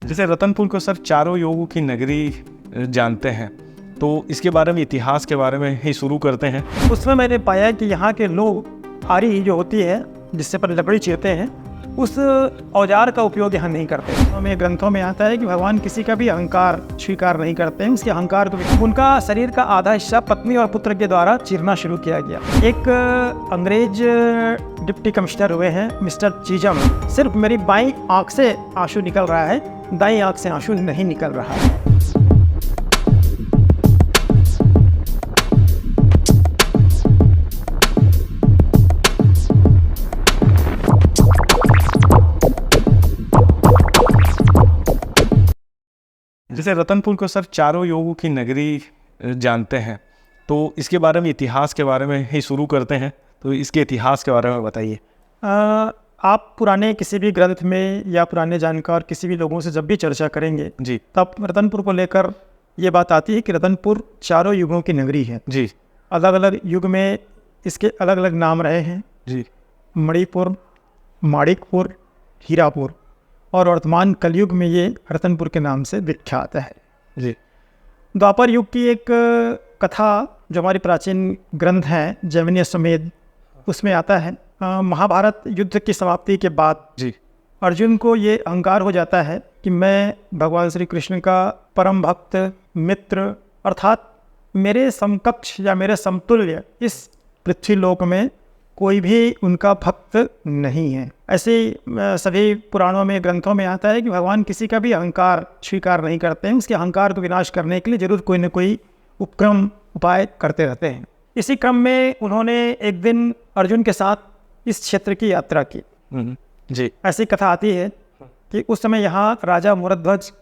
जैसे रतनपुर को सर चारों योगों की नगरी जानते हैं, तो इसके बारे में इतिहास के बारे में ही शुरू करते हैं। उसमें मैंने पाया कि यहाँ के लोग आरी जो होती है जिससे पर लकड़ी चीरते हैं, उस औजार का उपयोग यहाँ नहीं करते। हमें ग्रंथों में आता है कि भगवान किसी का भी अहंकार स्वीकार नहीं करते हैं, उसके अहंकार को भी। उनका शरीर का आधा हिस्सा पत्नी और पुत्र के द्वारा चीरना शुरू किया गया। एक अंग्रेज डिप्टी कमिश्नर हुए हैं मिस्टर चीजम, सिर्फ मेरी बाईं आंख से आंसू निकल रहा है, दाईं आंख से आंसू नहीं निकल रहा है। जैसे रतनपुर को सर चारों योगों की नगरी जानते हैं, तो इसके बारे में इतिहास के बारे में ही शुरू करते हैं। तो इसके इतिहास के बारे में बताइए। आप पुराने किसी भी ग्रंथ में या पुराने जानकार किसी भी लोगों से जब भी चर्चा करेंगे जी, तब रतनपुर को लेकर ये बात आती है कि रतनपुर चारों युगों की नगरी है। जी अलग अलग युग में इसके अलग अलग नाम रहे हैं। जी, मणिपुर, माणिकपुर, हीरापुर, और वर्तमान कलयुग में ये रतनपुर के नाम से विख्यात है। जी, द्वापर युग की एक कथा जो हमारी प्राचीन ग्रंथ है जैमिनी अश्वमेध, उसमें आता है महाभारत युद्ध की समाप्ति के बाद जी, अर्जुन को ये अहंकार हो जाता है कि मैं भगवान श्री कृष्ण का परम भक्त मित्र, अर्थात मेरे समकक्ष या मेरे समतुल्य इस पृथ्वी लोक में कोई भी उनका भक्त नहीं है। ऐसे सभी पुराणों में ग्रंथों में आता है कि भगवान किसी का भी अहंकार स्वीकार नहीं करते हैं, उसके अहंकार को विनाश करने के लिए जरूर कोई न कोई उपक्रम उपाय करते रहते हैं। इसी क्रम में उन्होंने एक दिन अर्जुन के साथ इस क्षेत्र की यात्रा की। जी, ऐसी कथा आती है कि उस समय यहाँ राजा मूरध्वज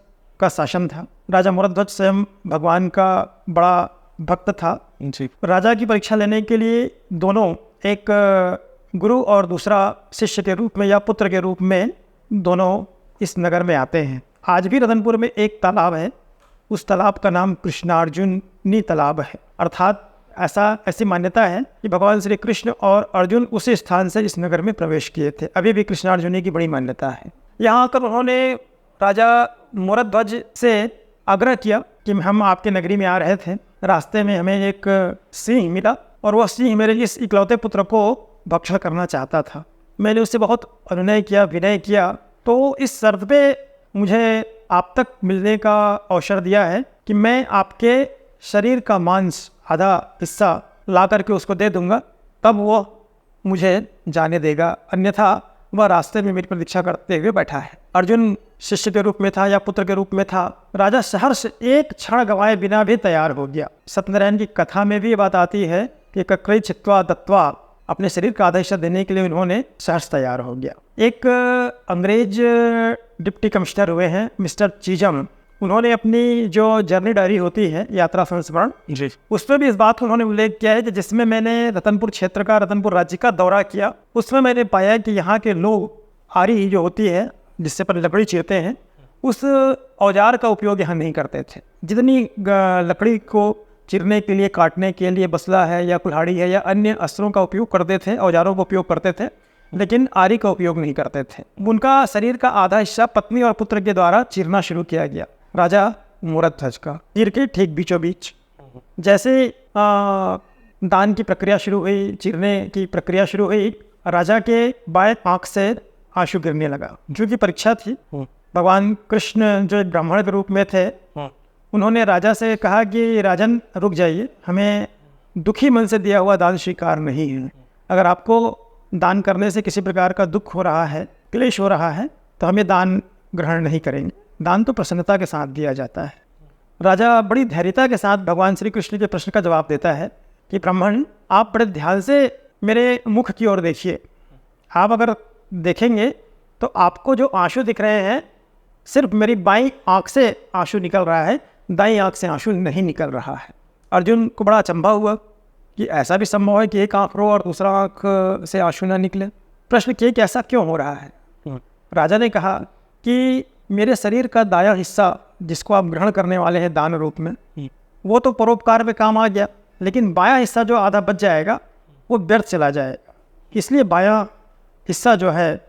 का शासन था। राजा मूरध्वज स्वयं भगवान का बड़ा भक्त था। जी, राजा की परीक्षा लेने के लिए दोनों, एक गुरु और दूसरा शिष्य के रूप में या पुत्र के रूप में, दोनों इस नगर में आते हैं। आज भी रतनपुर में एक तालाब है, उस तालाब का नाम कृष्णार्जुनी तालाब है। अर्थात ऐसी मान्यता है कि भगवान श्री कृष्ण और अर्जुन उसी स्थान से इस नगर में प्रवेश किए थे। अभी भी कृष्णार्जुनी की बड़ी मान्यता है। यहाँ आकर उन्होंने राजा मूरध्वज से आग्रह किया कि हम आपके नगरी में आ रहे थे, रास्ते में हमें एक सिंह मिला और वह सिंह मेरे इस इकलौते पुत्र को भक्षण करना चाहता था। मैंने उससे बहुत अनुनय किया, विनय किया, तो इस शर्त पे मुझे आप तक मिलने का अवसर दिया है कि मैं आपके शरीर का मांस आधा हिस्सा ला करके उसको दे दूंगा, तब वो मुझे जाने देगा, अन्यथा वह रास्ते में मेरी प्रतीक्षा करते हुए बैठा है। अर्जुन शिष्य के रूप में था या पुत्र के रूप में था। राजा सहर्ष एक क्षण गंवाए बिना भी तैयार हो गया। सत्यनारायण की कथा में भी ये बात आती है कि कक्रई छित्वा दत्वा, अपने शरीर का आधा हिस्सा देने के लिए उन्होंने सहर्ष तैयार हो गया। एक अंग्रेज डिप्टी कमिश्नर हुए हैं मिस्टर चीजम, उन्होंने अपनी जो जर्नी डायरी होती है, यात्रा संस्मरण, जी, उसमें भी इस बात को उन्होंने उल्लेख किया है कि जिसमें मैंने रतनपुर क्षेत्र का, रतनपुर राज्य का दौरा किया, उसमें मैंने पाया कि यहाँ के लोग आरी जो होती है जिससे पर लकड़ी चीरते हैं, उस औजार का उपयोग यहाँ नहीं करते थे। जितनी लकड़ी को चीरने के लिए, काटने के लिए बसला है या कुल्हाड़ी है या अन्य अस्त्रों का उपयोग करते थे, औजारों का उपयोग करते थे, लेकिन आरी का उपयोग नहीं करते थे। उनका शरीर का आधा हिस्सा पत्नी और पुत्र के द्वारा चीरना शुरू किया गया, राजा मूरध्वज का, चीर के ठीक बीचों बीच। जैसे दान की प्रक्रिया शुरू हुई, चीरने की प्रक्रिया शुरू हुई, राजा के बाएं आंख से आंसू गिरने लगा, जो कि परीक्षा थी। भगवान कृष्ण जो एक ब्राह्मण के रूप में थे, उन्होंने राजा से कहा कि राजन रुक जाइए, हमें दुखी मन से दिया हुआ दान स्वीकार नहीं है। अगर आपको दान करने से किसी प्रकार का दुख हो रहा है, क्लेश हो रहा है, तो हमें दान ग्रहण नहीं करेंगे। दान तो प्रसन्नता के साथ दिया जाता है। राजा बड़ी धैर्यता के साथ भगवान श्री कृष्ण के प्रश्न का जवाब देता है कि ब्राह्मण, आप बड़े ध्यान से मेरे मुख की ओर देखिए। आप अगर देखेंगे तो आपको जो आंसू दिख रहे हैं, सिर्फ मेरी बाईं आंख से आंसू निकल रहा है, दाईं आंख से आंसू नहीं निकल रहा है। अर्जुन को बड़ा अचंभा हुआ कि ऐसा भी संभव है कि एक आंख रो और दूसरा आंख से आंसू ना निकले। प्रश्न किए कि ऐसा क्यों हो रहा है। राजा ने कहा कि मेरे शरीर का दायां हिस्सा जिसको आप ग्रहण करने वाले हैं दान रूप में, वो तो परोपकार में काम आ गया, लेकिन बायां हिस्सा जो आधा बच जाएगा वो व्यर्थ चला जाएगा। इसलिए बायां हिस्सा जो है,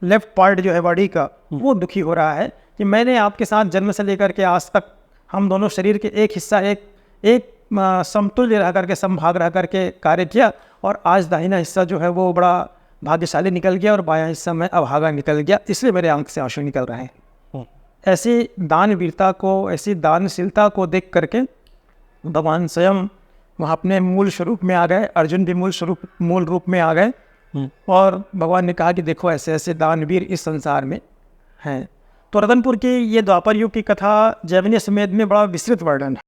लेफ्ट पार्ट जो है बॉडी का, वो दुखी हो रहा है। कि मैंने आपके साथ जन्म से लेकर के आज तक हम दोनों शरीर के एक हिस्सा एक समतुल्य रह करके समभाग रह करके कार्य किया, और आज दाहिना हिस्सा जो है वो बड़ा भाग्यशाली निकल गया और बायां हिस्सा में अभागा निकल गया, इसलिए मेरे आंख से आंसू निकल रहे हैं। ऐसी दानवीरता को, ऐसी दानशीलता को देख करके भगवान स्वयं वहाँ अपने मूल स्वरूप में आ गए, अर्जुन भी मूल रूप में आ गए, और भगवान ने कहा कि देखो ऐसे ऐसे दानवीर इस संसार में हैं। तो रतनपुर की ये द्वापर युग की कथा जैमिनी समेत में बड़ा विस्तृत वर्णन है।